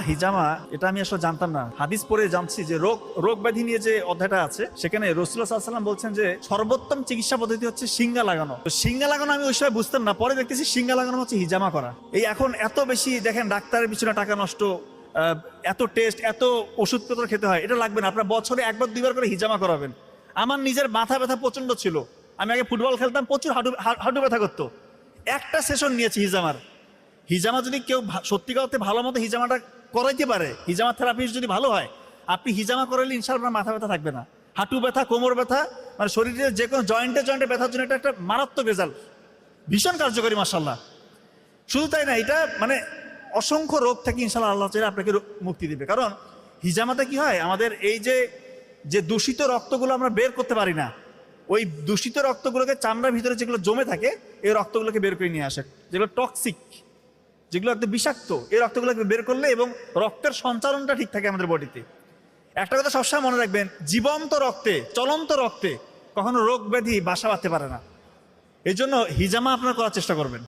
হিজামা, এটা আমি আসলে জানতাম না, হাদিস পড়ে জানছি যে রোগ ব্যাধি নিয়ে যে অধ্যায়টা আছে সেখানে রাসূলুল্লাহ সাল্লাল্লাহু আলাইহি ওয়াসাল্লাম বলছেন যে সর্বোত্তম চিকিৎসা পদ্ধতি হচ্ছে সিঙ্গা লাগানো। তো সিঙ্গা লাগানো আমি ওই সময় বুঝতাম না, পরে দেখতেছি সিঙ্গা লাগানো হচ্ছে হিজামা করা। এই এখন এত বেশি দেখেন ডাক্তারের পিছনে টাকা নষ্ট, এত টেস্ট, এত ওষুধপত্র খেতে হয়, এটা লাগবে না। আপনার বছরে একবার দুইবার করে হিজামা করাবেন। আমার নিজের মাথা ব্যথা প্রচন্ড ছিল, আমি আগে ফুটবল খেলতাম, প্রচুর হাঁটু ব্যথা করতো। একটা সেশন নিয়েছি হিজামার। হিজামা যদি কেউ সত্যিকার অর্থে ভালো মতো হিজামাটা করাইতে পারে, হিজামা থেরাপি যদি ভালো হয়, আপনি হিজামা করাইলে ইনশাআল্লাহ আপনার মাথা ব্যথা থাকবে না। হাঁটু ব্যথা, কোমর ব্যথা, মানে শরীরের যে কোনো জয়েন্টে ব্যথার জন্য এটা একটা মারাত্মক রেজাল্ট, ভীষণ কার্যকরী মাশাআল্লাহ। শুধু তাই না, এটা মানে অসংখ্য রোগ থেকে ইনশাআল্লাহ আল্লাহ চাইলে আপনাকে মুক্তি দিবে। কারণ হিজামাতে কি হয়, আমাদের এই যে দূষিত রক্তগুলো আমরা বের করতে পারি না, ওই দূষিত রক্তগুলোকে চামড়ার ভিতরে যেগুলো জমে থাকে এই রক্তগুলোকে বের করে নিয়ে আসে, যেগুলো টক্সিক, যেগুলো একদম বিষাক্ত, এই রক্তগুলোকে বের করলে এবং রক্তের সঞ্চালনটা ঠিক থাকে আমাদের বডিতে। একটা কথা সবসময় মনে রাখবেন, জীবন্ত রক্তে, চলন্ত রক্তে কখনো রোগ ব্যাধি বাসা বাঁধতে পারে না। এই জন্য হিজামা আপনারা করার চেষ্টা করবেন।